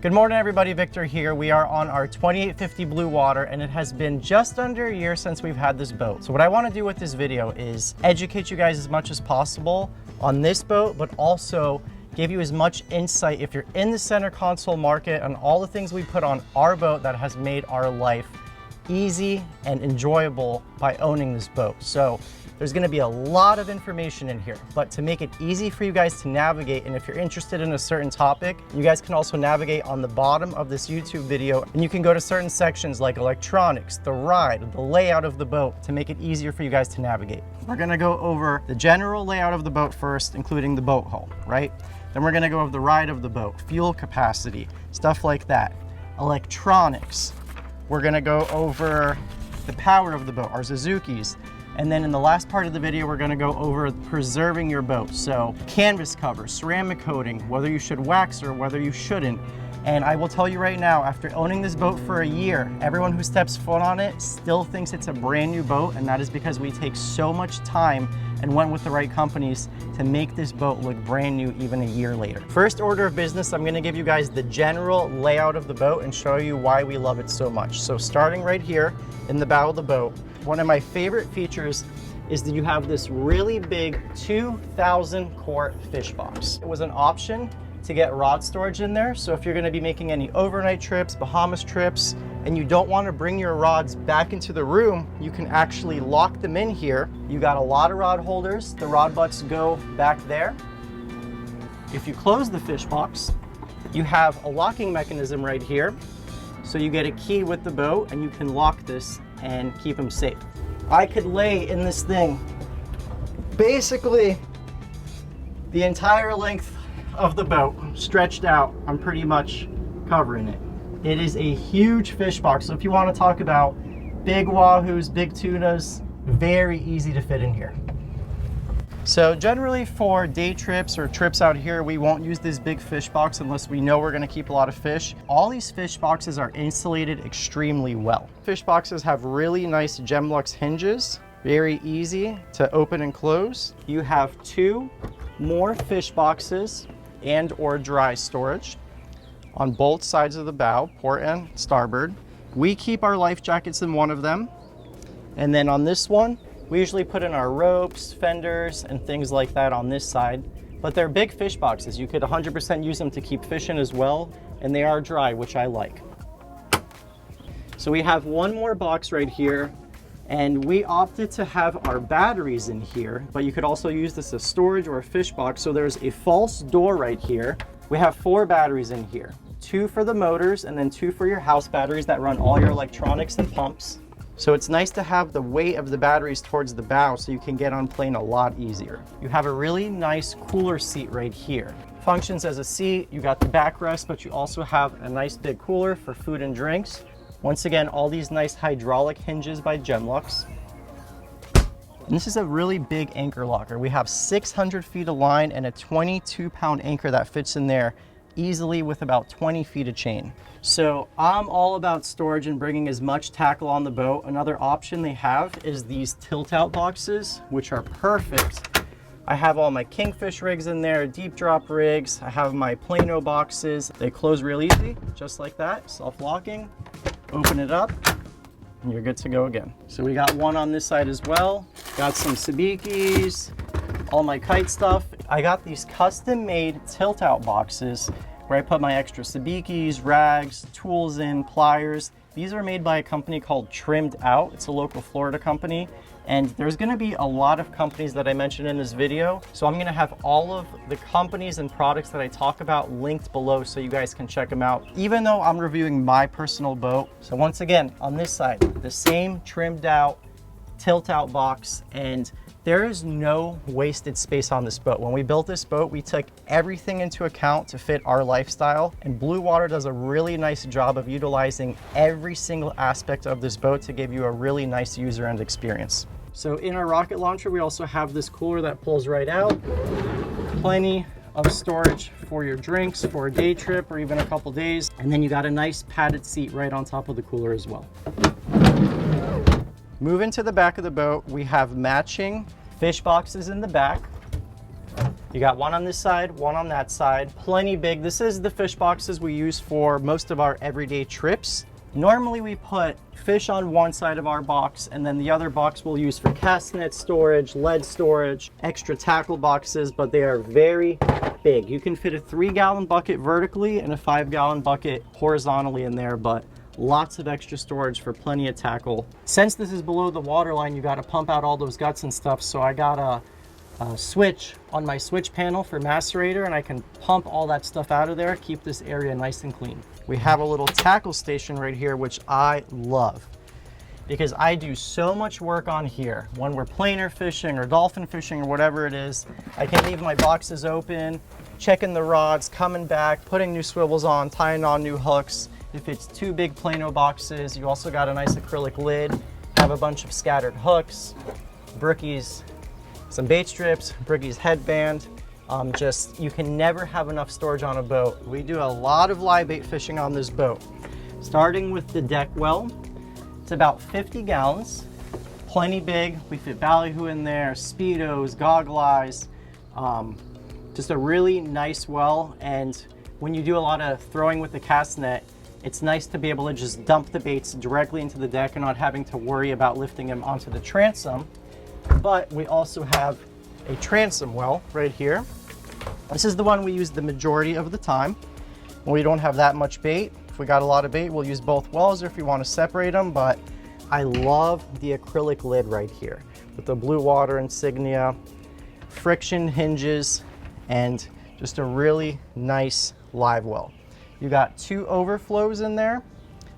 Good morning everybody, Victor here. We are on our 2850 Bluewater and it has been just under a year since we've had this boat. So what I want to do with this video is educate you guys as much as possible on this boat, but also give you as much insight if you're in the center console market on all the things we put on our boat that has made our life easy and enjoyable by owning this boat. So there's going to be a lot of information in here, but to make it easy for you guys to navigate, and if you're interested in a certain topic, you guys can also navigate on the bottom of this YouTube video, and you can go to certain sections like electronics, the ride, the layout of the boat to make it easier for you guys to navigate. We're going to go over the general layout of the boat first, including the boat hull, right? Then we're going to go over the ride of the boat, fuel capacity, stuff like that, electronics. We're going to go over the power of the boat, our Suzuki's. And then in the last part of the video, we're gonna go over preserving your boat. So canvas cover, ceramic coating, whether you should wax or whether you shouldn't. And I will tell you right now, after owning this boat for a year, everyone who steps foot on it still thinks it's a brand new boat. And that is because we take so much time and went with the right companies to make this boat look brand new even a year later. First order of business, I'm gonna give you guys the general layout of the boat and show you why we love it so much. So starting right here in the bow of the boat, one of my favorite features is that you have this really big 2,000 quart fish box. It was an option to get rod storage in there. So if you're gonna be making any overnight trips, Bahamas trips, and you don't wanna bring your rods back into the room, you can actually lock them in here. You got a lot of rod holders. The rod butts go back there. If you close the fish box, you have a locking mechanism right here. So you get a key with the boat and you can lock this and keep them safe. I could lay in this thing basically the entire length of the boat stretched out. I'm pretty much covering it. It is a huge fish box. So if you want to talk about big wahoos, big tunas, very easy to fit in here. So generally for day trips or trips out here, we won't use this big fish box unless we know we're gonna keep a lot of fish. All these fish boxes are insulated extremely well. Fish boxes have really nice Gemlux hinges, very easy to open and close. You have two more fish boxes and or dry storage on both sides of the bow, port and starboard. We keep our life jackets in one of them. And then on this one, we usually put in our ropes, fenders, and things like that on this side, but they're big fish boxes. You could 100% use them to keep fish in as well, and they are dry, which I like. So we have one more box right here, and we opted to have our batteries in here, but you could also use this as storage or a fish box. So there's a false door right here. We have 4 batteries in here, 2 for the motors, and then 2 for your house batteries that run all your electronics and pumps. So it's nice to have the weight of the batteries towards the bow so you can get on plane a lot easier. You have a really nice cooler seat right here. Functions as a seat, you got the backrest, but you also have a nice big cooler for food and drinks. Once again, all these nice hydraulic hinges by Gemlux. And this is a really big anchor locker. We have 600 feet of line and a 22-pound anchor that fits in there easily with about 20 feet of chain. So I'm all about storage and bringing as much tackle on the boat. Another option they have is these tilt out boxes, which are perfect. I have all my kingfish rigs in there, deep drop rigs. I have my Plano boxes. They close real easy, just like that, self-locking. Open it up and you're good to go again. So we got one on this side as well. Got some sabikis, all my kite stuff. I got these custom made tilt out boxes where I put my extra sabikis, rags, tools in, pliers. These are made by a company called Trimmed Out. It's a local Florida company. And there's gonna be a lot of companies that I mentioned in this video. So I'm gonna have all of the companies and products that I talk about linked below so you guys can check them out, even though I'm reviewing my personal boat. So once again, on this side, the same Trimmed Out tilt out box, and there is no wasted space on this boat. When we built this boat, we took everything into account to fit our lifestyle, and Bluewater does a really nice job of utilizing every single aspect of this boat to give you a really nice user end experience. So in our rocket launcher, we also have this cooler that pulls right out. Plenty of storage for your drinks for a day trip or even a couple days. And then you got a nice padded seat right on top of the cooler as well. Moving to the back of the boat, we have matching fish boxes in the back. You got one on this side, one on that side, plenty big. This is the fish boxes we use for most of our everyday trips. Normally we put fish on one side of our box, and then the other box we'll use for cast net storage, lead storage, extra tackle boxes, but they are very big. You can fit a 3-gallon bucket vertically and a 5-gallon bucket horizontally in there, but lots of extra storage for plenty of tackle. Since this is below the water line, you got to pump out all those guts and stuff, so I got a switch on my switch panel for macerator, and I can pump all that stuff out of there, keep this area nice and clean. We have a little tackle station right here, which I love because I do so much work on here. When we're planer fishing or dolphin fishing or whatever it is, I can leave my boxes open, checking the rods, coming back, putting new swivels on, tying on new hooks. If it's 2 big plano boxes, you also got a nice acrylic lid, have a bunch of scattered hooks, brookies, some bait strips, brookies headband. You can never have enough storage on a boat. We do a lot of live bait fishing on this boat. Starting with the Deckfill, it's about 50 gallons, plenty big. We fit ballyhoo in there, speedos, goggle eyes, just a really nice well. And when you do a lot of throwing with the cast net, it's nice to be able to just dump the baits directly into the deck and not having to worry about lifting them onto the transom. But we also have a transom well right here. This is the one we use the majority of the time when we don't have that much bait. If we got a lot of bait, we'll use both wells, or if you want to separate them. But I love the acrylic lid right here with the Bluewater insignia, friction hinges, and just a really nice live well. You got 2 overflows in there,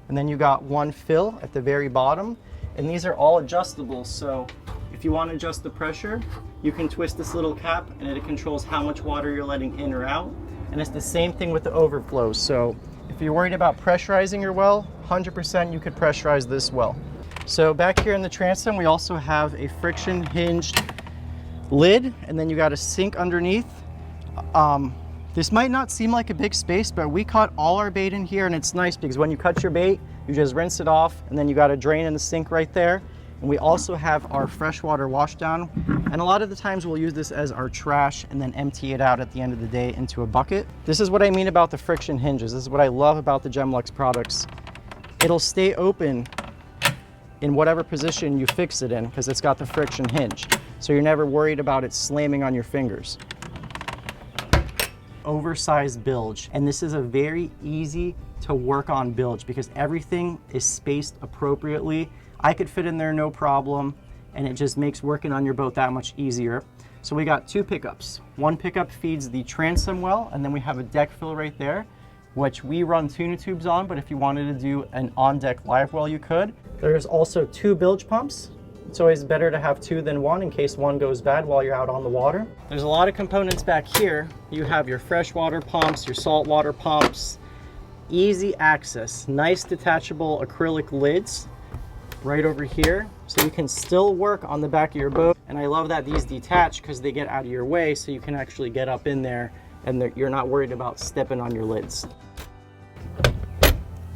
and then you got 1 fill at the very bottom, and these are all adjustable. So if you want to adjust the pressure, you can twist this little cap and it controls how much water you're letting in or out. And it's the same thing with the overflows. So if you're worried about pressurizing your well, 100% you could pressurize this well. So back here in the transom, we also have a friction hinged lid, and then you got a sink underneath. This might not seem like a big space, but we caught all our bait in here, and it's nice because when you cut your bait, you just rinse it off, and then you got a drain in the sink right there. And we also have our freshwater washdown, and a lot of the times we'll use this as our trash and then empty it out at the end of the day into a bucket. This is what I mean about the friction hinges. This is what I love about the Gemlux products. It'll stay open in whatever position you fix it in because it's got the friction hinge. So you're never worried about it slamming on your fingers. Oversized bilge, and this is a very easy to work on bilge because everything is spaced appropriately. I could fit in there no problem, and it just makes working on your boat that much easier. So we got 2 pickups. One pickup feeds the transom well, and then we have a Deckfill right there, which we run tuna tubes on, but if you wanted to do an on-deck live well, you could. There's also 2 bilge pumps. It's always better to have 2 than 1 in case one goes bad while you're out on the water. There's a lot of components back here. You have your freshwater pumps, your saltwater pumps, easy access, nice detachable acrylic lids right over here, so you can still work on the back of your boat. And I love that these detach because they get out of your way, so you can actually get up in there and you're not worried about stepping on your lids.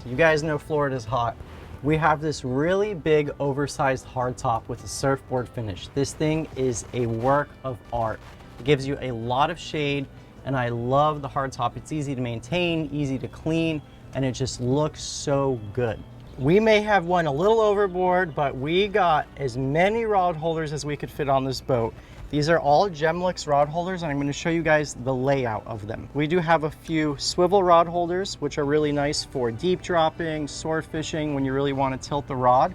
You guys know Florida's hot. We have this really big oversized hardtop with a surfboard finish. This thing is a work of art. It gives you a lot of shade, and I love the hardtop. It's easy to maintain, easy to clean, and it just looks so good. We may have went a little overboard, but we got as many rod holders as we could fit on this boat. These are all Gemlux rod holders, and I'm going to show you guys the layout of them. We do have a few swivel rod holders, which are really nice for deep dropping, sword fishing, when you really want to tilt the rod.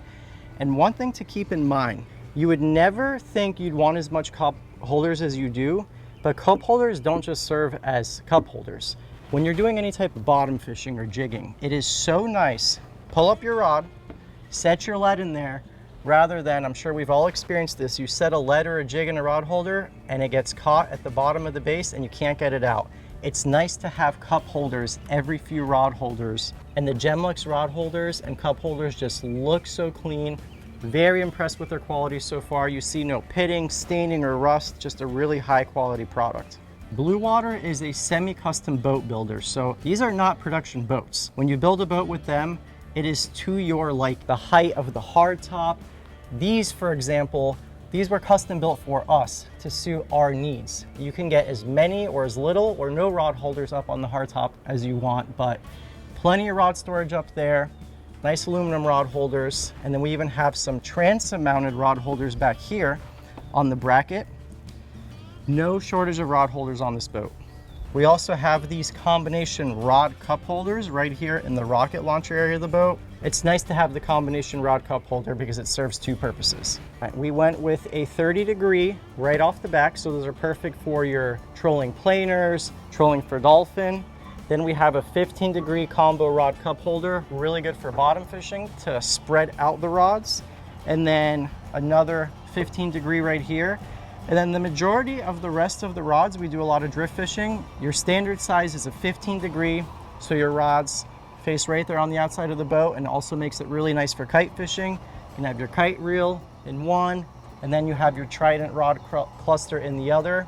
And one thing to keep in mind, you would never think you'd want as much cup holders as you do, but cup holders don't just serve as cup holders. When you're doing any type of bottom fishing or jigging, it is so nice. Pull up your rod, set your lead in there, rather than, I'm sure we've all experienced this, you set a lead or a jig in a rod holder and it gets caught at the bottom of the base and you can't get it out. It's nice to have cup holders every few rod holders, and the Gemlux rod holders and cup holders just look so clean. Very impressed with their quality so far. You see no pitting, staining, or rust, just a really high quality product. Bluewater is a semi-custom boat builder, so these are not production boats. When you build a boat with them, it is to your liking. The height of the hardtop. These, for example, These were custom built for us to suit our needs. You can get as many or as little or no rod holders up on the hardtop as you want, but plenty of rod storage up there, nice aluminum rod holders, and then we even have some transom mounted rod holders back here on the bracket. No shortage of rod holders on this boat. We also have these combination rod cup holders right here in the rocket launcher area of the boat. It's nice to have the combination rod cup holder because it serves two purposes. We went with a 30-degree right off the back, so those are perfect for your trolling planers, trolling for dolphin. Then we have a 15-degree combo rod cup holder, really good for bottom fishing to spread out the rods. And then another 15-degree right here. And then the majority of the rest of the rods, we do a lot of drift fishing. Your standard size is a 15-degree, so your rods face right there on the outside of the boat, and also makes it really nice for kite fishing. You can have your kite reel in one, and then you have your Trident rod cluster in the other.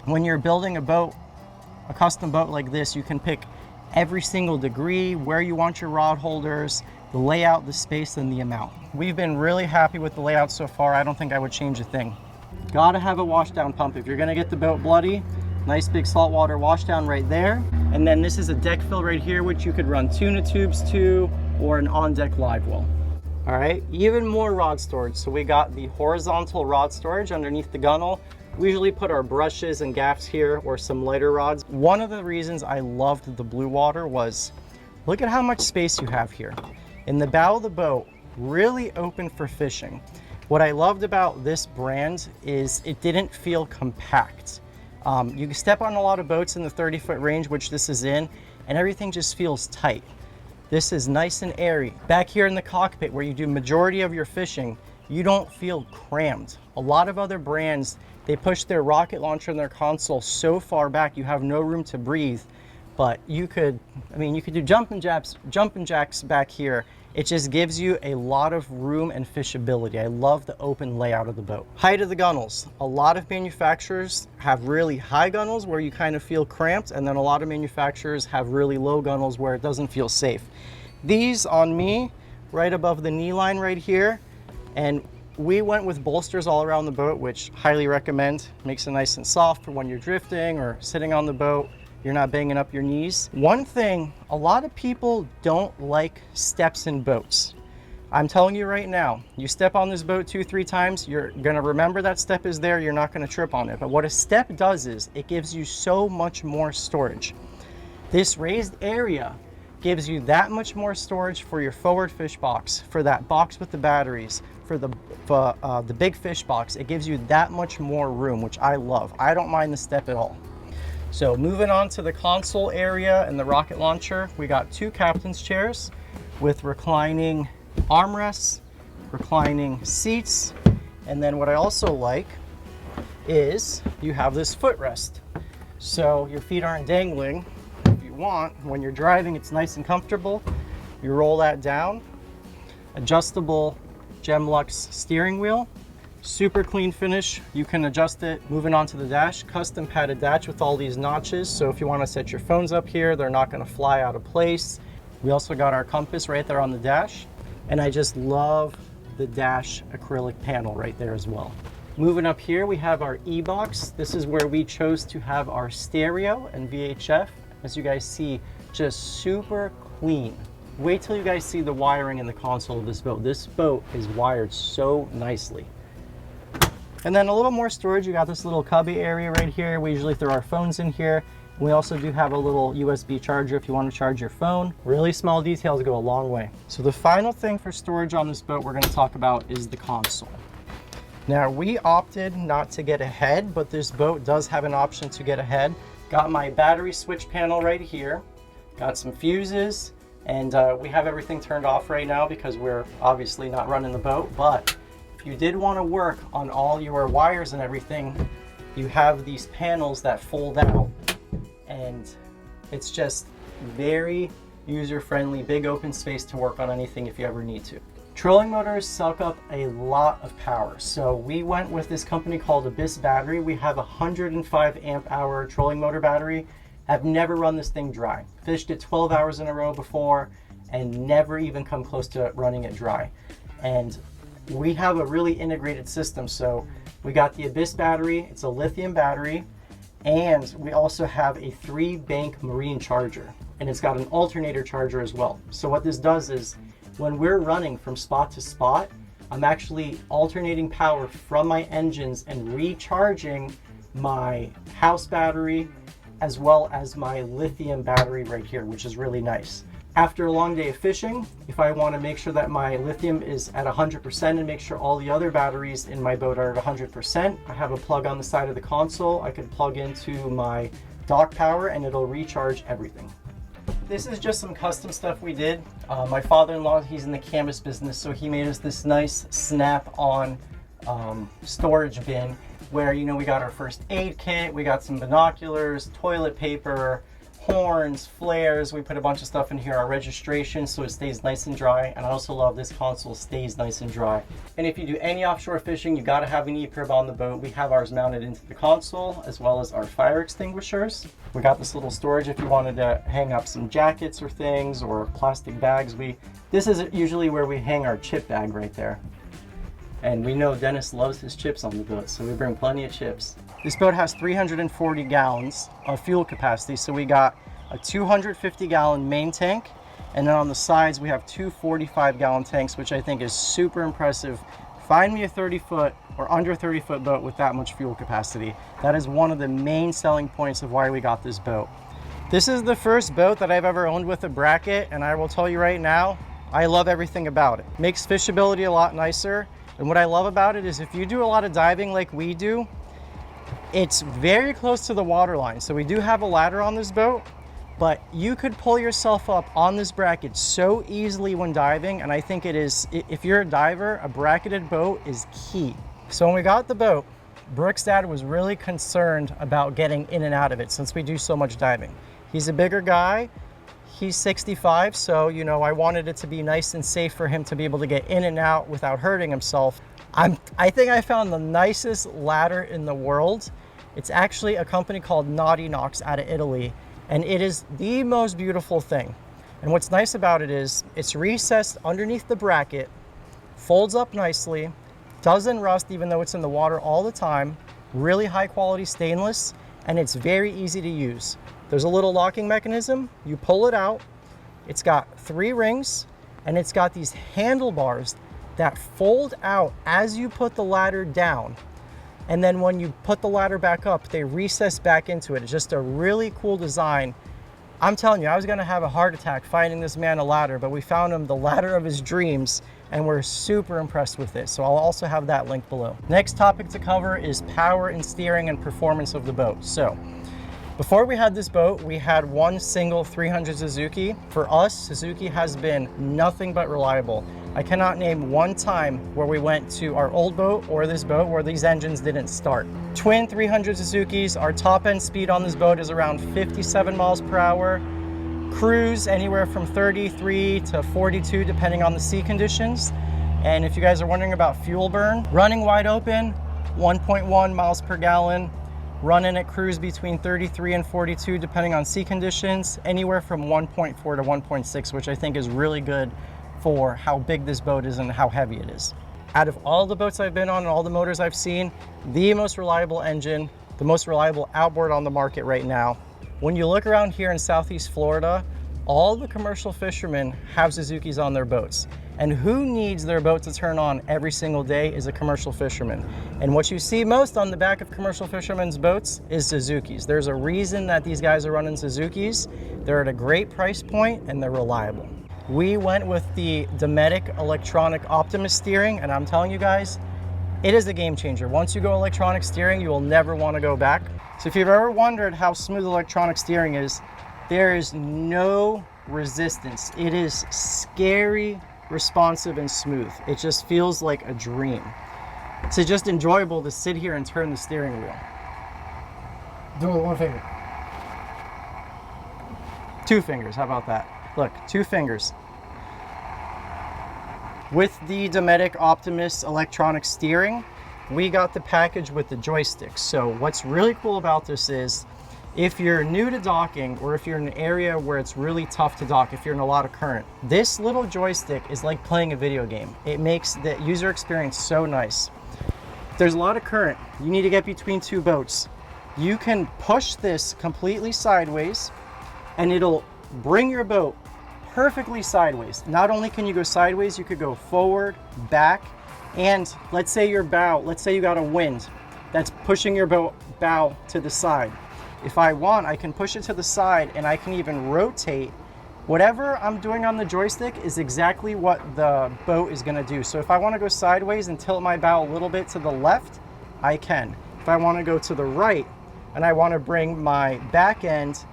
When you're building a boat, a custom boat like this, you can pick every single degree, where you want your rod holders, the layout, the space, and the amount. We've been really happy with the layout so far. I don't think I would change a thing. Gotta have a washdown pump if you're gonna get the boat bloody. Nice big saltwater washdown right there. And then this is a Deckfill right here, which you could run tuna tubes to, or an on-deck live well. All right, even more rod storage. So we got the horizontal rod storage underneath the gunnel. We usually put our brushes and gaffs here, or some lighter rods. One of the reasons I loved the Bluewater was, look at how much space you have here. In the bow of the boat, really open for fishing. What I loved about this brand is it didn't feel compact. You can step on a lot of boats in the 30-foot range, which this is in, and everything just feels tight. This is nice and airy. Back here in the cockpit where you do majority of your fishing, you don't feel crammed. A lot of other brands, they push their rocket launcher and their console so far back, you have no room to breathe. But you could, you could do jumping jacks back here. It just gives you a lot of room and fishability. I love the open layout of the boat. Height of the gunnels. A lot of manufacturers have really high gunnels where you kind of feel cramped, and then a lot of manufacturers have really low gunnels where it doesn't feel safe. These on me, right above the knee line right here, and we went with bolsters all around the boat, which highly recommend. Makes it nice and soft for when you're drifting or sitting on the boat. You're not banging up your knees. One thing, a lot of people don't like steps in boats. I'm telling you right now, you step on this boat 2-3 times, you're gonna remember that step is there, you're not gonna trip on it. But what a step does is, it gives you so much more storage. This raised area gives you that much more storage for your forward fish box, for that box with the batteries, for the big fish box. It gives you that much more room, which I love. I don't mind the step at all. So moving on to the console area and the rocket launcher, we got 2 captain's chairs with reclining armrests, reclining seats, and then what I also like is you have this footrest. So your feet aren't dangling. If you want, when you're driving, it's nice and comfortable. You roll that down. Adjustable Gemlux steering wheel. Super clean finish. You can adjust it. Moving on to the dash, custom padded dash with all these notches. So if you want to set your phones up here, they're not going to fly out of place. We also got our compass right there on the dash. And I just love the dash acrylic panel right there as well. Moving up here, we have our E-box. This is where we chose to have our stereo and VHF. As you guys see, just super clean. Wait till you guys see the wiring in the console of this boat. This boat is wired so nicely. And then a little more storage, you got this little cubby area right here. We usually throw our phones in here. We also do have a little USB charger if you want to charge your phone. Really small details go a long way. So the final thing for storage on this boat we're going to talk about is the console. Now we opted not to get a head, but this boat does have an option to get a head. Got my battery switch panel right here. Got some fuses, and we have everything turned off right now because we're obviously not running the boat. But if you did want to work on all your wires and everything, you have these panels that fold out, and it's just very user-friendly, big open space to work on anything if you ever need to. Trolling motors suck up a lot of power, so we went with this company called Abyss Battery. We have a 105 amp hour trolling motor battery. I've never run this thing dry. Fished it 12 hours in a row before and never even come close to running it dry. And we have a really integrated system, so We got the Abyss battery, it's a lithium battery, and we also have a 3-bank marine charger, and it's got an alternator charger as well. So what this does is when we're running from spot to spot, I'm actually alternating power from my engines and recharging my house battery as well as my lithium battery right here, which is really nice. After a long day of fishing, if I want to make sure that my lithium is at 100% and make sure all the other batteries in my boat are at 100%, I have a plug on the side of the console. I can plug into my dock power and it'll recharge everything. This is just some custom stuff we did. My father-in-law, he's in the canvas business, so he made us this nice snap-on storage bin where, you know, we got our first aid kit, we got some binoculars, toilet paper, horns, flares. We put a bunch of stuff in here, our registration, so it stays nice and dry. And I also love this console stays nice and dry. And if you do any offshore fishing, you got to have an e-crib on the boat. We have ours mounted into the console as well as our fire extinguishers. We got this little storage if you wanted to hang up some jackets or things or plastic bags. This is usually where we hang our chip bag right there. And we know Dennis loves his chips on the boat, so we bring plenty of chips. This boat has 340 gallons of fuel capacity, so we got a 250-gallon main tank, and then on the sides we have two 45-gallon tanks, which I think is super impressive. Find me a 30-foot or under 30-foot boat with that much fuel capacity. That is one of the main selling points of why we got this boat. This is the first boat that I've ever owned with a bracket, and I will tell you right now, I love everything about it. Makes fishability a lot nicer. And what I love about it is if you do a lot of diving like we do, it's very close to the water line. So we do have a ladder on this boat, but you could pull yourself up on this bracket so easily when diving. And I think it is, if you're a diver, a bracketed boat is key. So when we got the boat, Brooke's dad was really concerned about getting in and out of it since we do so much diving. He's a bigger guy. He's 65, so, you know, I wanted it to be nice and safe for him to be able to get in and out without hurting himself. I think I found the nicest ladder in the world. It's actually a company called Naughty Knox out of Italy, and it is the most beautiful thing. And what's nice about it is it's recessed underneath the bracket, folds up nicely, doesn't rust even though it's in the water all the time, really high quality stainless, and it's very easy to use. There's a little locking mechanism, you pull it out, it's got 3 rings, and it's got these handlebars that fold out as you put the ladder down. And then when you put the ladder back up, they recess back into it. It's just a really cool design. I'm telling you, I was gonna have a heart attack finding this man a ladder, but we found him the ladder of his dreams, and we're super impressed with it. So I'll also have that link below. Next topic to cover is power and steering and performance of the boat. So, before we had this boat, we had one single 300 Suzuki. For us, Suzuki has been nothing but reliable. I cannot name one time where we went to our old boat or this boat where these engines didn't start. Twin 300 Suzukis, our top end speed on this boat is around 57 miles per hour. Cruise anywhere from 33 to 42 depending on the sea conditions. And if you guys are wondering about fuel burn, running wide open, 1.1 miles per gallon. Running at cruise between 33 and 42 depending on sea conditions, anywhere from 1.4 to 1.6, which I think is really good for how big this boat is and how heavy it is. Out of all the boats I've been on and all the motors I've seen, the most reliable engine, the most reliable outboard on the market right now. When you look around here in Southeast Florida, all the commercial fishermen have Suzukis on their boats. And who needs their boat to turn on every single day is a commercial fisherman. And what you see most on the back of commercial fishermen's boats is Suzukis. There's a reason that these guys are running Suzukis. They're at a great price point and they're reliable. We went with the Dometic Electronic Optimus steering, and I'm telling you guys, it is a game changer. Once you go electronic steering, you will never want to go back. So if you've ever wondered how smooth electronic steering is, there is no resistance. It is scary, responsive, and smooth. It just feels like a dream. It's just enjoyable to sit here and turn the steering wheel. Do it with one finger. 2 fingers, how about that? Look, 2 fingers. With the Dometic Optimus electronic steering, we got the package with the joystick. So what's really cool about this is, if you're new to docking or if you're in an area where it's really tough to dock, if you're in a lot of current, this little joystick is like playing a video game. It makes the user experience so nice. If there's a lot of current, you need to get between two boats. You can push this completely sideways and it'll bring your boat perfectly sideways. Not only can you go sideways, you could go forward, back, and let's say your bow, let's say you got a wind that's pushing your boat bow to the side. If I want, I can push it to the side and I can even rotate. Whatever I'm doing on the joystick is exactly what the boat is gonna do. So if I wanna go sideways and tilt my bow a little bit to the left, I can. If I wanna go to the right and I wanna bring my back end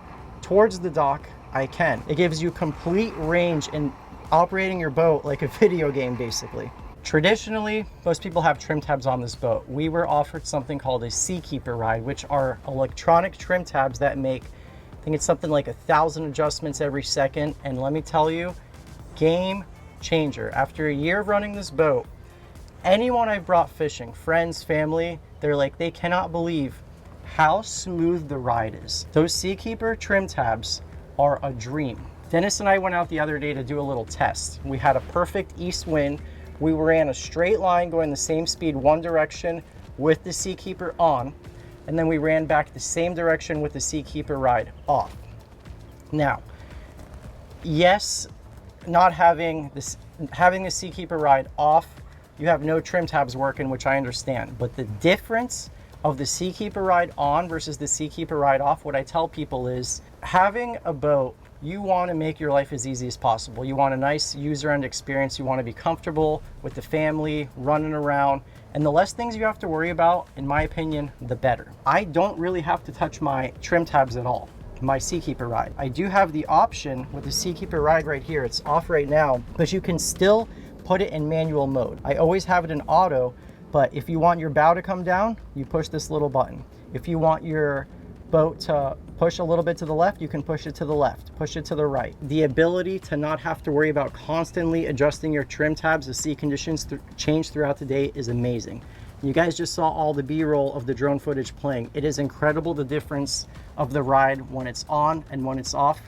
towards the dock, I can. It gives you complete range in operating your boat like a video game, basically. Traditionally, most people have trim tabs on this boat. We were offered something called a Seakeeper Ride, which are electronic trim tabs that make, I think it's something like 1,000 adjustments every second. And let me tell you, game changer. After a year of running this boat, anyone I've brought fishing, friends, family, they're like, they cannot believe how smooth the ride is. Those Seakeeper trim tabs are a dream. Dennis and I went out the other day to do a little test. We had a perfect east wind. We ran a straight line going the same speed one direction with the Seakeeper on, and then we ran back the same direction with the Seakeeper Ride off. Now, yes, not having the Seakeeper Ride off, you have no trim tabs working, which I understand, but the difference of the Seakeeper Ride on versus the Seakeeper Ride off, what I tell people is, having a boat, you want to make your life as easy as possible. You want a nice user end experience. You want to be comfortable with the family, running around, and the less things you have to worry about, in my opinion, the better. I don't really have to touch my trim tabs at all, my Seakeeper Ride. I do have the option with the Seakeeper Ride right here. It's off right now, but you can still put it in manual mode. I always have it in auto, but if you want your bow to come down, you push this little button. If you want your boat to push a little bit to the left, you can push it to the left, push it to the right. The ability to not have to worry about constantly adjusting your trim tabs as sea conditions change throughout the day is amazing. You guys just saw all the B-roll of the drone footage playing. It is incredible the difference of the ride when it's on and when it's off.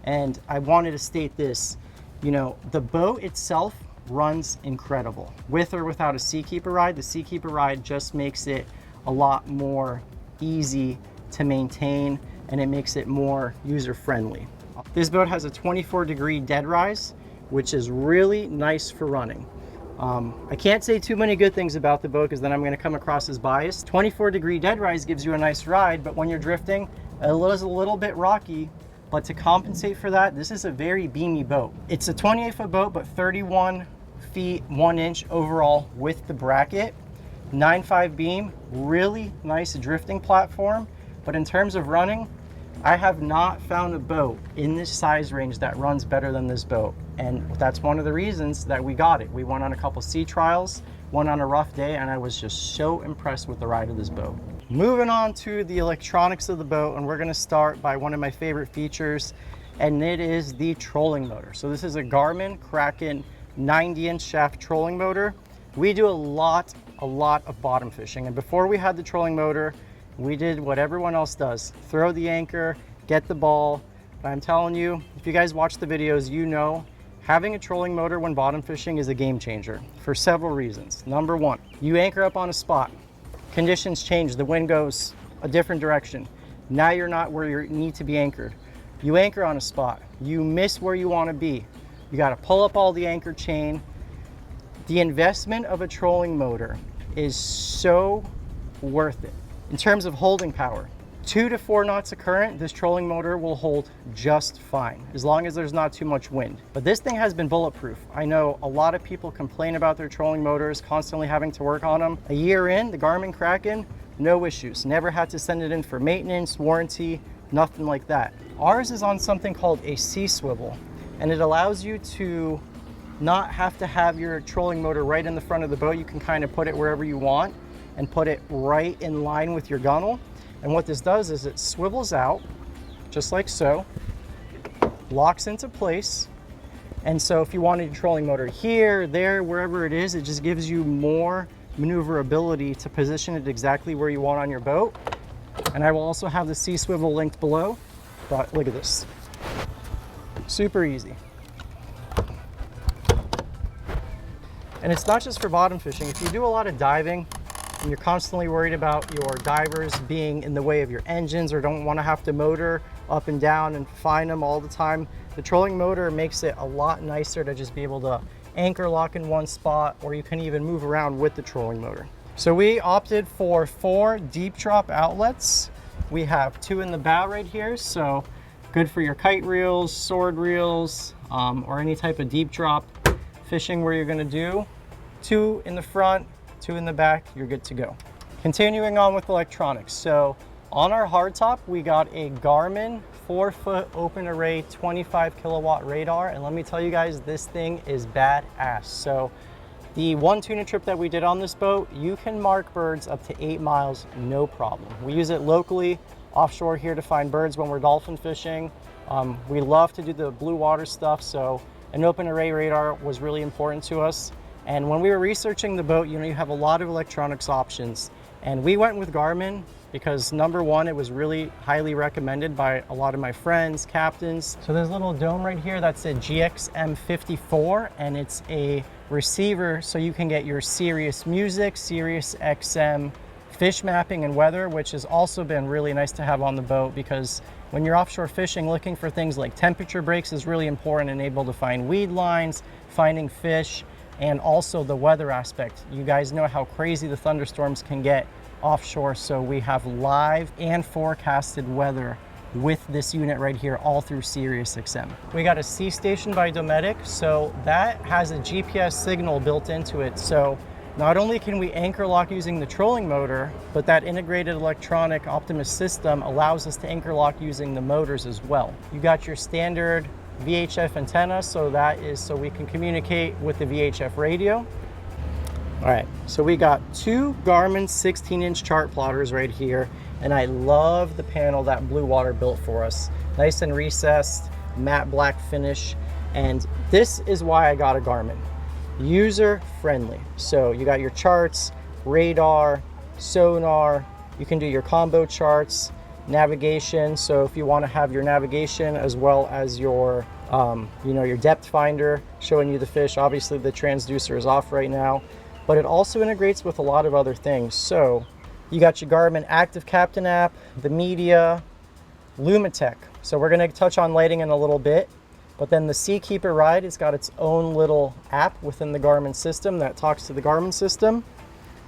And I wanted to state this, you know, the boat itself runs incredible. With or without a Seakeeper Ride, the Seakeeper Ride just makes it a lot more easy to maintain, and it makes it more user-friendly. This boat has a 24-degree dead rise, which is really nice for running. I can't say too many good things about the boat because then I'm going to come across as biased. 24-degree dead rise gives you a nice ride, but when you're drifting, it is a little bit rocky. But to compensate for that, this is a very beamy boat. It's a 28-foot boat, but 31 feet 1 inch overall with the bracket. 9.5 beam, really nice drifting platform. But in terms of running, I have not found a boat in this size range that runs better than this boat. And that's one of the reasons that we got it. We went on a couple sea trials, went on a rough day, and I was just so impressed with the ride of this boat. Moving on to the electronics of the boat, and we're gonna start by one of my favorite features, and it is the trolling motor. So this is a Garmin Kraken 90-inch shaft trolling motor. We do a lot of bottom fishing, and before we had the trolling motor, we did what everyone else does, throw the anchor, get the ball. But I'm telling you, if you guys watch the videos, you know having a trolling motor when bottom fishing is a game changer for several reasons. Number one, you anchor up on a spot, conditions change, the wind goes a different direction. Now you're not where you need to be anchored. You anchor on a spot, you miss where you want to be. You got to pull up all the anchor chain. The investment of a trolling motor is so worth it. In terms of holding power, 2 to 4 knots of current, this trolling motor will hold just fine, as long as there's not too much wind. But this thing has been bulletproof. I know a lot of people complain about their trolling motors, constantly having to work on them. A year in, the Garmin Kraken, no issues. Never had to send it in for maintenance, warranty, nothing like that. Ours is on something called a Seaswivel, and it allows you to not have to have your trolling motor right in the front of the boat. You can kind of put it wherever you want and put it right in line with your gunnel. And what this does is it swivels out, just like so, locks into place. And so if you wanted your trolling motor here, there, wherever it is, it just gives you more maneuverability to position it exactly where you want on your boat. And I will also have the Seaswivel linked below, but look at this. Super easy. And it's not just for bottom fishing. If you do a lot of diving, and you're constantly worried about your divers being in the way of your engines or don't want to have to motor up and down and find them all the time, the trolling motor makes it a lot nicer to just be able to anchor lock in one spot, or you can even move around with the trolling motor. So we opted for 4 deep drop outlets. We have 2 in the bow right here, so good for your kite reels, sword reels, or any type of deep drop fishing where you're gonna do. 2 in the front, 2 in the back, you're good to go. Continuing on with electronics. So on our hardtop, we got a Garmin 4-foot open array 25 kilowatt radar. And let me tell you guys, this thing is badass. So the one tuna trip that we did on this boat, you can mark birds up to 8 miles, no problem. We use it locally offshore here to find birds when we're dolphin fishing. We love to do the blue water stuff, so an open array radar was really important to us. And when we were researching the boat, you know, you have a lot of electronics options. And we went with Garmin because number one, it was really highly recommended by a lot of my friends, captains. So there's a little dome right here, that's a GXM54, and it's a receiver so you can get your Sirius music, Sirius XM fish mapping and weather, which has also been really nice to have on the boat, because when you're offshore fishing, looking for things like temperature breaks is really important and able to find weed lines, finding fish, and also the weather aspect. You guys know how crazy the thunderstorms can get offshore, so we have live and forecasted weather with this unit right here, all through Sirius XM. We got a Seastation by Dometic, so that has a GPS signal built into it. So not only can we anchor lock using the trolling motor, but that integrated electronic Optimus system allows us to anchor lock using the motors as well. You got your standard VHF antenna, so that is so we can communicate with the VHF radio. All right, so we got 2 Garmin 16-inch chart plotters right here, and I love the panel that Bluewater built for us. Nice and recessed, matte black finish, and this is why I got a Garmin. User friendly. So you got your charts, radar, sonar, you can do your combo charts, navigation. So if you want to have your navigation as well as your your depth finder showing you the fish. Obviously the transducer is off right now, but it also integrates with a lot of other things. So you got your Garmin Active Captain app, the media, Lumitec. So we're going to touch on lighting in a little bit, but then the Seakeeper Ride, it's got its own little app within the Garmin system that talks to the Garmin system.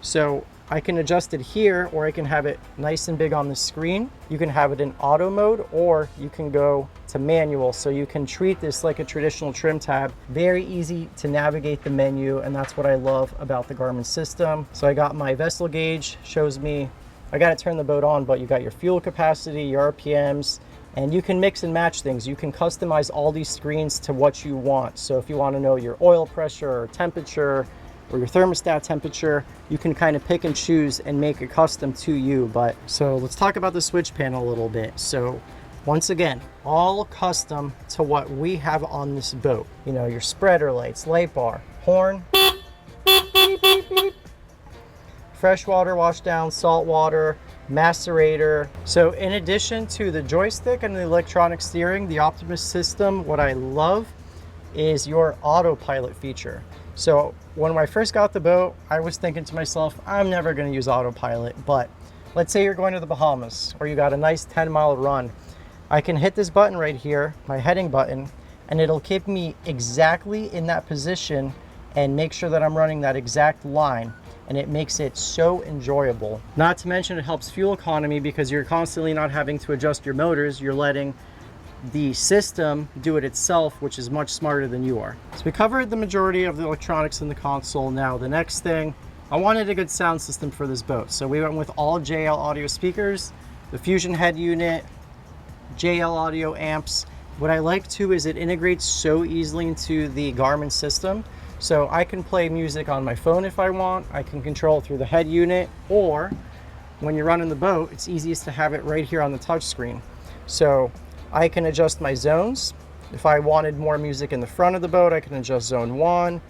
So I can adjust it here, or I can have it nice and big on the screen. You can have it in auto mode, or you can go to manual. So you can treat this like a traditional trim tab. Very easy to navigate the menu, and that's what I love about the Garmin system. So I got my vessel gauge, shows me, I got to turn the boat on, but you got your fuel capacity, your RPMs, and you can mix and match things. You can customize all these screens to what you want. So if you want to know your oil pressure or temperature, or your thermostat temperature, you can kind of pick and choose and make it custom to you. But so let's talk about the switch panel a little bit. So once again, all custom to what we have on this boat. You know, your spreader lights, light bar, horn, beep, beep, beep. Freshwater, washdown, saltwater, macerator. So in addition to the joystick and the electronic steering, the Optimus system, what I love is your autopilot feature. So when I first got the boat, I was thinking to myself, I'm never going to use autopilot, but let's say you're going to the Bahamas or you got a nice 10-mile run. I can hit this button right here, my heading button, and it'll keep me exactly in that position and make sure that I'm running that exact line. And it makes it so enjoyable. Not to mention it helps fuel economy because you're constantly not having to adjust your motors. You're letting the system do it itself, which is much smarter than you are. So we covered the majority of the electronics in the console. Now the next thing, I wanted a good sound system for this boat. So we went with all JL audio speakers, the Fusion head unit, JL audio amps. What I like too is it integrates so easily into the Garmin system. So I can play music on my phone if I want. I can control it through the head unit, or when you're running the boat, it's easiest to have it right here on the touch screen. So I can adjust my zones. If I wanted more music in the front of the boat, I can adjust zone 1.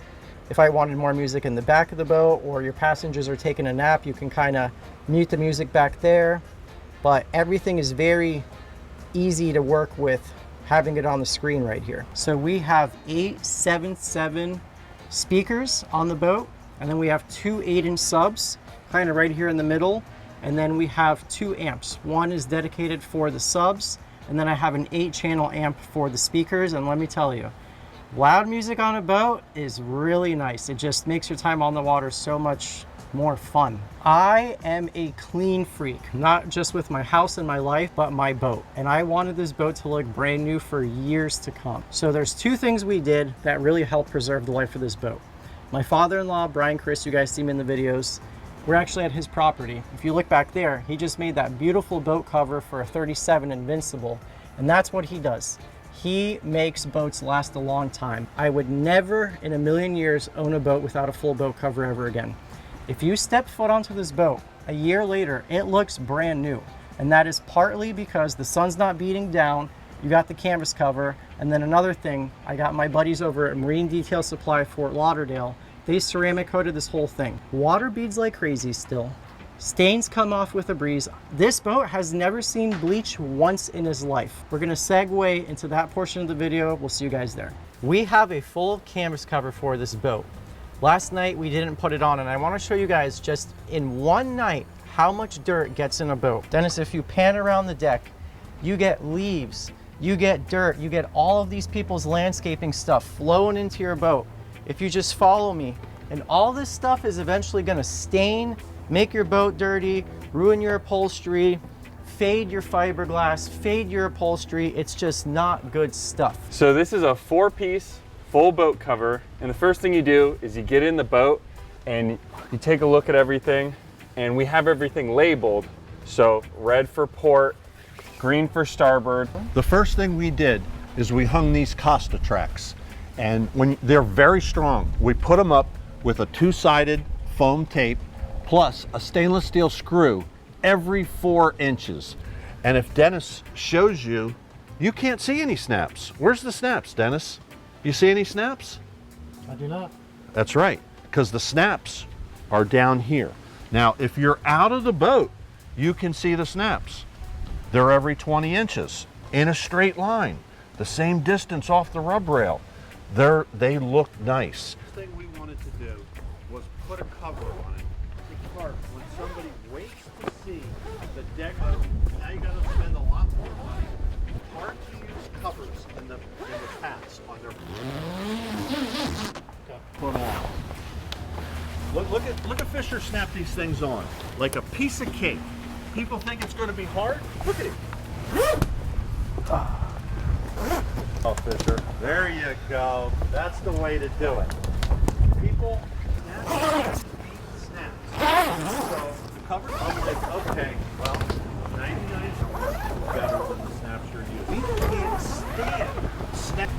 If I wanted more music in the back of the boat, or your passengers are taking a nap, you can kind of mute the music back there. But everything is very easy to work with having it on the screen right here. So we have 8 7.7 speakers on the boat, and then we have 2 8-inch subs, kind of right here in the middle. And then we have 2 amps. One is dedicated for the subs, and then I have an 8-channel amp for the speakers. And let me tell you, loud music on a boat is really nice. It just makes your time on the water so much more fun. I am a clean freak, not just with my house and my life, but my boat. And I wanted this boat to look brand new for years to come. So there's 2 things we did that really helped preserve the life of this boat. My father-in-law, Brian Chris, you guys see him in the videos, we're actually at his property. If you look back there, he just made that beautiful boat cover for a 37 Invincible. And that's what he does. He makes boats last a long time. I would never in a million years own a boat without a full boat cover ever again. If you step foot onto this boat, a year later, it looks brand new. And that is partly because the sun's not beating down, you got the canvas cover, and then another thing, I got my buddies over at Marine Detail Supply Fort Lauderdale. They ceramic coated this whole thing. Water beads like crazy still. Stains come off with a breeze. This boat has never seen bleach once in his life. We're gonna segue into that portion of the video. We'll see you guys there. We have a full canvas cover for this boat. Last night we didn't put it on, and I wanna show you guys just in one night how much dirt gets in a boat. Dennis, if you pan around the deck, you get leaves, you get dirt, you get all of these people's landscaping stuff flowing into your boat. If you just follow me, and all this stuff is eventually gonna stain, make your boat dirty, ruin your upholstery, fade your fiberglass, fade your upholstery. It's just not good stuff. So this is a 4-piece full boat cover, and the first thing you do is you get in the boat and you take a look at everything, and we have everything labeled. So red for port, green for starboard. The first thing we did is we hung these Costa tracks, and when they're very strong, we put them up with a 2-sided foam tape plus a stainless steel screw every 4 inches. And if Dennis shows you, you can't see any snaps. Where's the snaps, Dennis? You see any snaps? I do not. That's right, because the snaps are down here. Now, if you're out of the boat, you can see the snaps. They're every 20 inches in a straight line, the same distance off the rub rail. They look nice. The thing we wanted to do was put a cover on it. When somebody waits to see the deck, now you got to spend a lot more money. Hard to use covers in the past on their put on. Look at Fisher snap these things on like a piece of cake. People think it's going to be hard. Look at it. Oh, Fisher. There you go. That's the way to do it. People snaps. So the cover, I'm like, okay, well, 99 is better than the snaps you're using. We can't stand snap.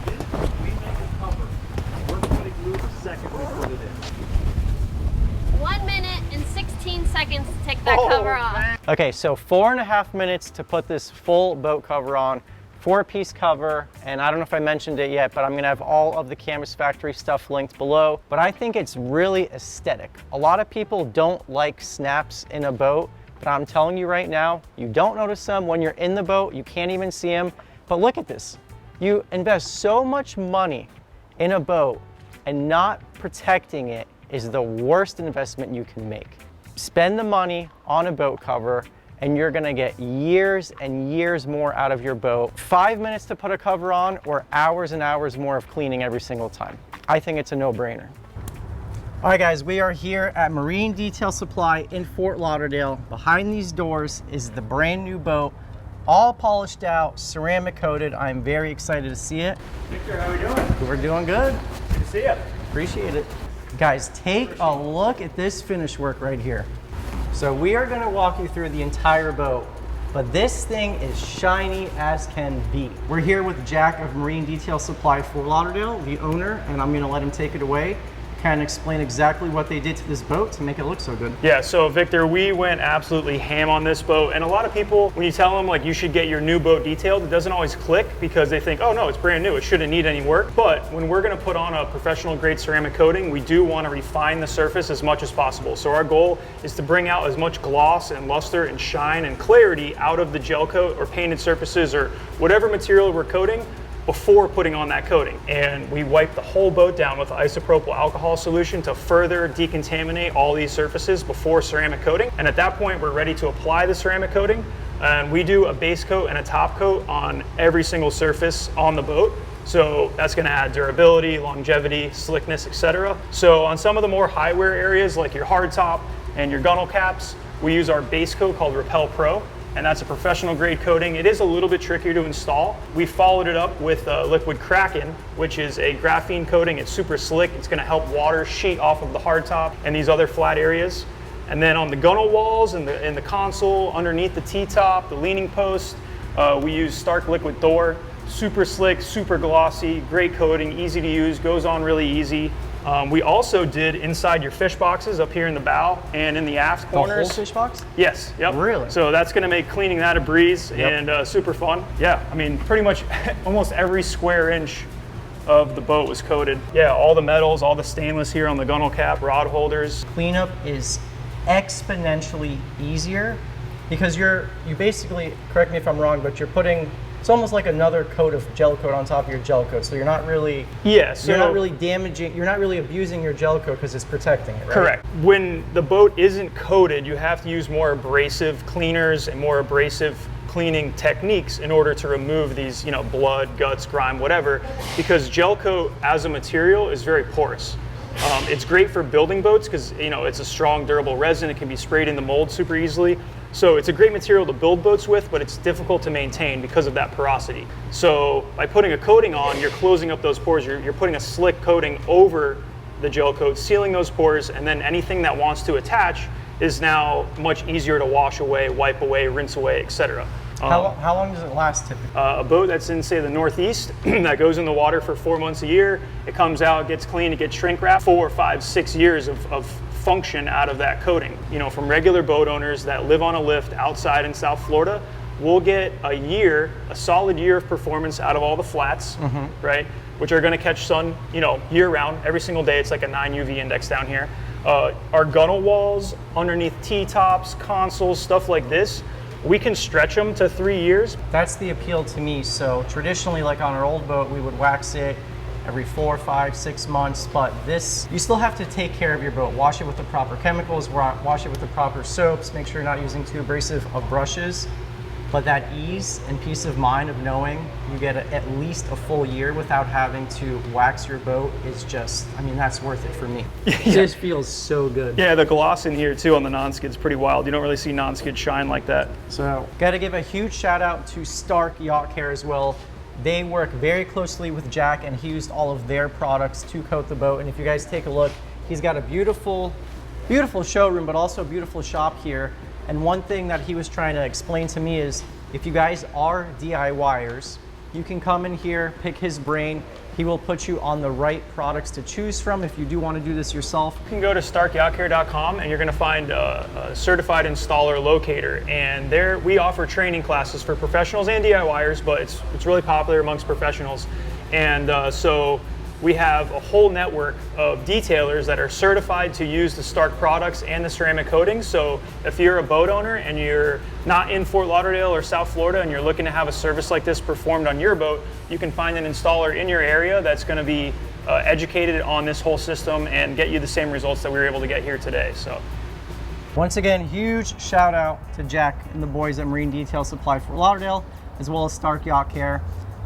We make a cover. We're putting glue the second we put it in. 1 minute and 16 seconds to take that cover off. Man. Okay, so 4.5 minutes to put this full boat cover on. 4-piece cover, and I don't know if I mentioned it yet, but I'm gonna have all of the Canvas Factory stuff linked below. But I think it's really aesthetic. A lot of people don't like snaps in a boat, but I'm telling you right now, you don't notice them when you're in the boat, you can't even see them. But look at this. You invest so much money in a boat, and not protecting it is the worst investment you can make. Spend the money on a boat cover, and you're gonna get years and years more out of your boat. 5 minutes to put a cover on, or hours and hours more of cleaning every single time. I think it's a no-brainer. All right, guys, we are here at Marine Detail Supply in Fort Lauderdale. Behind these doors is the brand new boat, all polished out, ceramic coated. I'm very excited to see it. Victor, how are we doing? We're doing good. Good to see you. Appreciate it. Guys, take a look at this finish work right here. So we are gonna walk you through the entire boat, but this thing is shiny as can be. We're here with Jack of Marine Detail Supply Fort Lauderdale, the owner, and I'm gonna let him take it away. Kind of explain exactly what they did to this boat to make it look so good. Yeah, so Victor, we went absolutely ham on this boat, and a lot of people, when you tell them like you should get your new boat detailed, it doesn't always click because they think, oh no, it's brand new, it shouldn't need any work. But when we're gonna put on a professional grade ceramic coating, we do want to refine the surface as much as possible. So our goal is to bring out as much gloss and luster and shine and clarity out of the gel coat or painted surfaces or whatever material we're coating. before putting on that coating. And we wipe the whole boat down with isopropyl alcohol solution to further decontaminate all these surfaces before ceramic coating. And at that point, we're ready to apply the ceramic coating. And we do a base coat and a top coat on every single surface on the boat. So that's going to add durability, longevity, slickness, etc. So on some of the more high wear areas like your hardtop and your gunnel caps, we use our base coat called Repel Pro, and that's a professional grade coating. It is a little bit trickier to install. We followed it up with liquid Kraken, which is a graphene coating. It's super slick. It's going to help water sheet off of the hardtop and these other flat areas. And then on the gunnel walls and the console, underneath the T-top, the leaning post, we use Starke Liquid Thor. Super slick, super glossy, great coating, easy to use, goes on really easy. We also did inside your fish boxes up here in the bow and in the aft corners. The whole fish box? Yes, yep. Really? So that's gonna make cleaning that a breeze and super fun. Yeah, I mean, pretty much almost every square inch of the boat was coated. Yeah, all the metals, all the stainless here on the gunnel cap, rod holders. Cleanup is exponentially easier because you basically, correct me if I'm wrong, but you're putting, it's almost like another coat of gel coat on top of your gel coat. So you're not really, you're not really damaging, you're not really abusing your gel coat because it's protecting it, right? Correct. When the boat isn't coated, you have to use more abrasive cleaners and more abrasive cleaning techniques in order to remove these, blood, guts, grime, whatever, because gel coat as a material is very porous. It's great for building boats because it's a strong, durable resin. It can be sprayed in the mold super easily. So it's a great material to build boats with, but it's difficult to maintain because of that porosity. So by putting a coating on, you're closing up those pores. You're putting a slick coating over the gel coat, sealing those pores, and then anything that wants to attach is now much easier to wash away, wipe away, rinse away, etc. How long does it last typically? A boat that's in, say, the Northeast, that goes in the water for 4 months a year, it comes out, gets cleaned, it gets shrink wrapped, 4, 5, 6 years of function out of that coating. From regular boat owners that live on a lift outside in South Florida, we'll get a solid year of performance out of all the flats, right? Which are gonna catch sun, year round, every single day. It's like a 9 UV index down here. Our gunnel walls, underneath T-tops, consoles, stuff like this, we can stretch them to 3 years. That's the appeal to me. So traditionally, like on our old boat, we would wax it every 4, 5, 6 months, but this, you still have to take care of your boat. Wash it with the proper chemicals, wash it with the proper soaps, make sure you're not using too abrasive of brushes. But that ease and peace of mind of knowing you get at least a full year without having to wax your boat is just, that's worth it for me. It just feels so good. Yeah, the gloss in here too on the non-skid's pretty wild. You don't really see non-skid shine like that. So, gotta give a huge shout out to Starke Yacht Care as well. They work very closely with Jack, and he used all of their products to coat the boat. And if you guys take a look, he's got a beautiful, beautiful showroom, but also a beautiful shop here. And one thing that he was trying to explain to me is, if you guys are DIYers, you can come in here, pick his brain. He will put you on the right products to choose from if you do want to do this yourself. You can go to starkeyachtcare.com and you're going to find a certified installer locator. And there we offer training classes for professionals and DIYers, but it's really popular amongst professionals. And so we have a whole network of detailers that are certified to use the Starke products and the ceramic coatings. So if you're a boat owner and you're not in Fort Lauderdale or South Florida and you're looking to have a service like this performed on your boat, you can find an installer in your area that's going to be educated on this whole system and get you the same results that we were able to get here today. So, once again, huge shout out to Jack and the boys at Marine Detail Supply Fort Lauderdale, as well as Starke Yacht Care.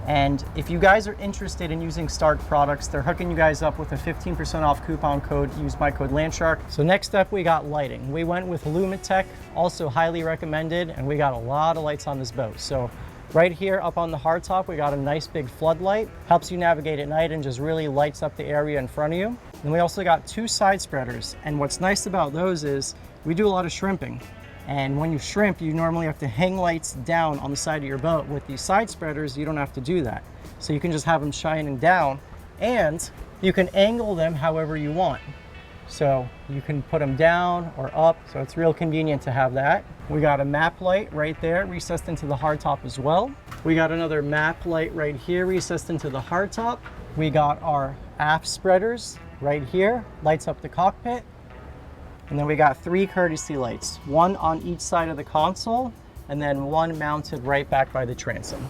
And if you guys are interested in using Starke products, they're hooking you guys up with a 15% off coupon code. Use my code Landshark. So next up, we got lighting. We went with Lumitec, also highly recommended, and we got a lot of lights on this boat. So right here up on the hardtop, we got a nice big floodlight. Helps you navigate at night and just really lights up the area in front of you. And we also got 2 side spreaders. And what's nice about those is we do a lot of shrimping. And when you shrimp, you normally have to hang lights down on the side of your boat. With these side spreaders, you don't have to do that. So you can just have them shining down, and you can angle them however you want. So you can put them down or up, so it's real convenient to have that. We got a map light right there, recessed into the hardtop as well. We got another map light right here, recessed into the hardtop. We got our aft spreaders right here, lights up the cockpit. And then we got 3 courtesy lights, 1 on each side of the console, and then 1 mounted right back by the transom.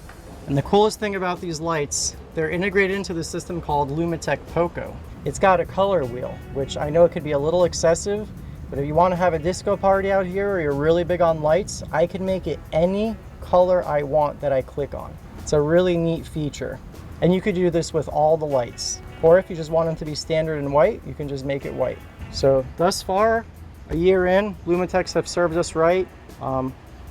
And the coolest thing about these lights, they're integrated into the system called Lumitec Poco. It's got a color wheel, which I know it could be a little excessive, but if you want to have a disco party out here or you're really big on lights, I can make it any color I want that I click on. It's a really neat feature. And you could do this with all the lights. Or if you just want them to be standard and white, you can just make it white. So thus far, a year in, Lumitecs have served us right.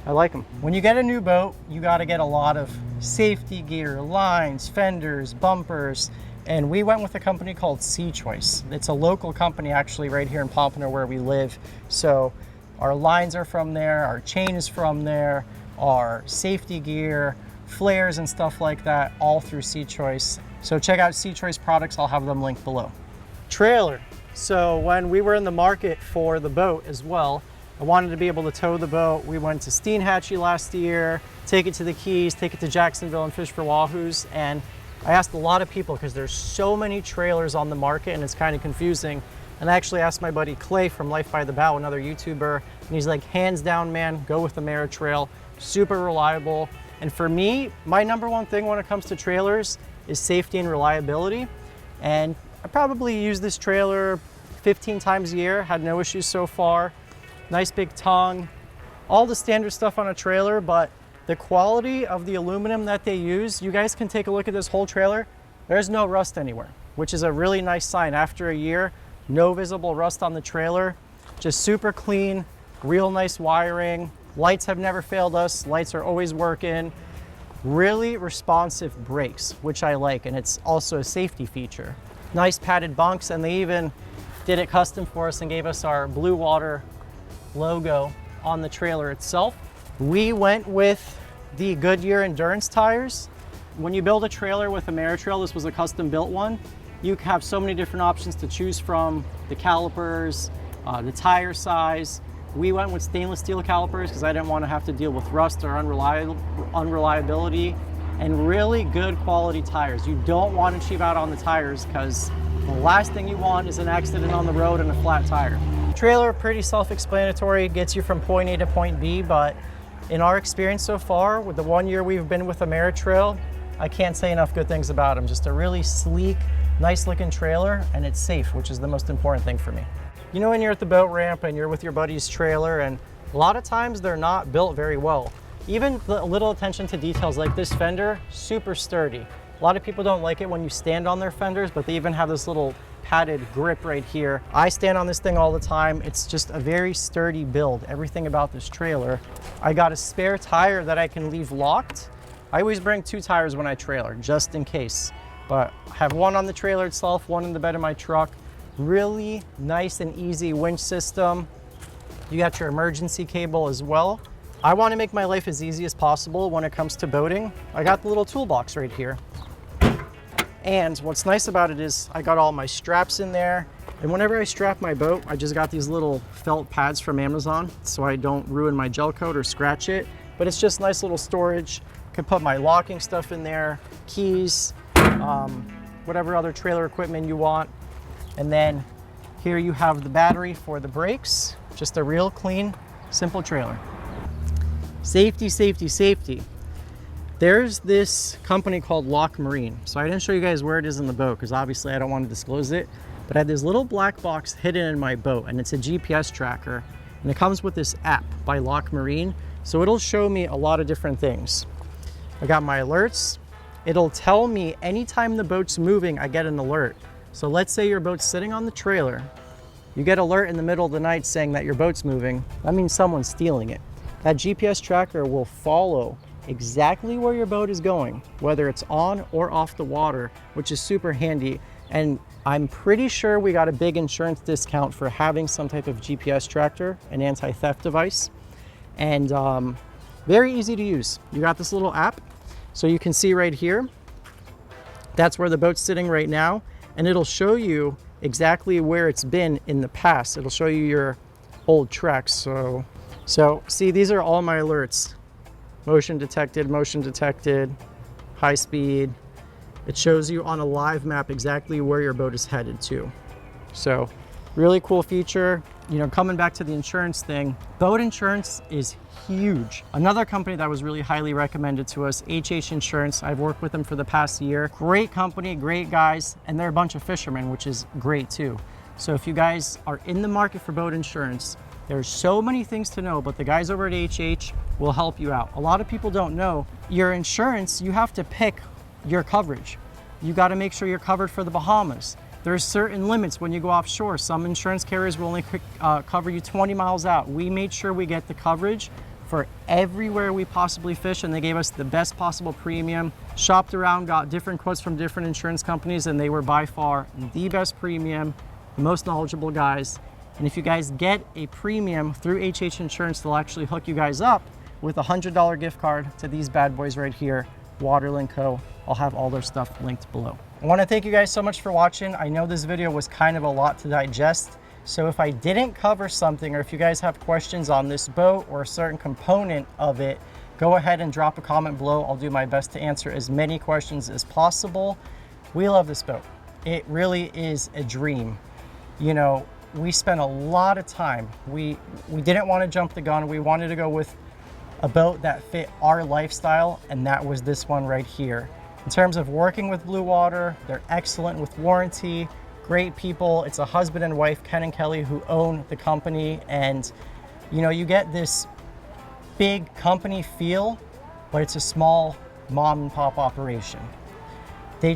I like them. When you get a new boat, you got to get a lot of safety gear, lines, fenders, bumpers, and we went with a company called Seachoice. It's a local company actually right here in Pompano where we live. So our lines are from there, our chain is from there, our safety gear, flares and stuff like that, all through Seachoice. So check out Seachoice products, I'll have them linked below. Trailer. So when we were in the market for the boat as well, I wanted to be able to tow the boat. We went to Steenhatchee last year, take it to the Keys, take it to Jacksonville and fish for wahoos. And I asked a lot of people because there's so many trailers on the market and it's kind of confusing. And I actually asked my buddy Clay from Life by the Bow, another YouTuber, and he's like, hands down, man, go with AmeraTrail, super reliable. And for me, my number one thing when it comes to trailers is safety and reliability. And I probably use this trailer 15 times a year, had no issues so far. Nice big tongue, all the standard stuff on a trailer, but the quality of the aluminum that they use, you guys can take a look at this whole trailer. There's no rust anywhere, which is a really nice sign. After a year, no visible rust on the trailer, just super clean, real nice wiring. Lights have never failed us. Lights are always working. Really responsive brakes, which I like, and it's also a safety feature. Nice padded bunks, and they even did it custom for us and gave us our Bluewater logo on the trailer itself. We went with the Goodyear Endurance tires. When you build a trailer with AmeraTrail, this was a custom built one, you have so many different options to choose from, the calipers, the tire size. We went with stainless steel calipers because I didn't want to have to deal with rust or unreliability, and really good quality tires. You don't want to cheap out on the tires because the last thing you want is an accident on the road and a flat tire. Trailer, pretty self-explanatory, gets you from point A to point B, but in our experience so far, with the 1 year we've been with AmeraTrail, I can't say enough good things about them. Just a really sleek, nice looking trailer, and it's safe, which is the most important thing for me. You know, when you're at the boat ramp and you're with your buddy's trailer, and a lot of times they're not built very well. Even the little attention to details like this fender, super sturdy. A lot of people don't like it when you stand on their fenders, but they even have this little padded grip right here. I stand on this thing all the time. It's just a very sturdy build, everything about this trailer. I got a spare tire that I can leave locked. I always bring 2 tires when I trailer, just in case. But I have one on the trailer itself, one in the bed of my truck. Really nice and easy winch system. You got your emergency cable as well. I want to make my life as easy as possible when it comes to boating. I got the little toolbox right here. And what's nice about it is I got all my straps in there. And whenever I strap my boat, I just got these little felt pads from Amazon so I don't ruin my gel coat or scratch it. But it's just nice little storage. I can put my locking stuff in there, keys, whatever other trailer equipment you want. And then here you have the battery for the brakes. Just a real clean, simple trailer. Safety, safety, safety. There's this company called Loc Marine. So I didn't show you guys where it is in the boat because obviously I don't want to disclose it, but I had this little black box hidden in my boat and it's a GPS tracker and it comes with this app by Loc Marine. So it'll show me a lot of different things. I got my alerts. It'll tell me anytime the boat's moving, I get an alert. So let's say your boat's sitting on the trailer. You get alert in the middle of the night saying that your boat's moving. That means someone's stealing it. That GPS tracker will follow exactly where your boat is going, whether it's on or off the water, which is super handy. And I'm pretty sure we got a big insurance discount for having some type of GPS tracker, an anti-theft device. And very easy to use. You got this little app, so you can see right here, that's where the boat's sitting right now, and it'll show you exactly where it's been in the past. It'll show you your old tracks. So see, these are all my alerts. Motion detected, high speed. It shows you on a live map exactly where your boat is headed to. So Really cool feature. You know, coming back to the insurance thing, boat insurance is huge. Another company that was really highly recommended to us, HH Insurance. I've worked with them for the past year. Great company, great guys, and they're a bunch of fishermen, which is great too. So if you guys are in the market for boat insurance, there's so many things to know, but the guys over at HH will help you out. A lot of people don't know your insurance, you have to pick your coverage. You got to make sure you're covered for the Bahamas. There's certain limits when you go offshore. Some insurance carriers will only cover you 20 miles out. We made sure we get the coverage for everywhere we possibly fish, and they gave us the best possible premium. Shopped around, got different quotes from different insurance companies, and they were by far the best premium, the most knowledgeable guys. And if you guys get a premium through HH Insurance, they'll actually hook you guys up with a $100 gift card to these bad boys right here, Waterland Co. I'll have all their stuff linked below. I want to thank you guys so much for watching. I know this video was kind of a lot to digest, so if I didn't cover something, or if you guys have questions on this boat or a certain component of it, go ahead and drop a comment below. I'll do my best to answer as many questions as possible. We love this boat. It really is a dream. You know, we spent a lot of time. We didn't want to jump the gun. We wanted to go with a boat that fit our lifestyle, and that was this one right here. In terms of working with Bluewater, they're excellent with warranty, great people. It's a husband and wife, Ken and Kelly, who own the company, and you know, you get this big company feel, but it's a small mom and pop operation. They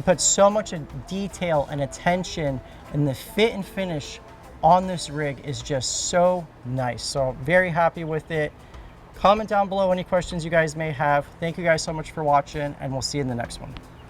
put so much detail and attention, and the fit and finish on this rig is just so nice. So very happy with it. Comment down below any questions you guys may have. Thank you guys so much for watching, and we'll see you in the next one.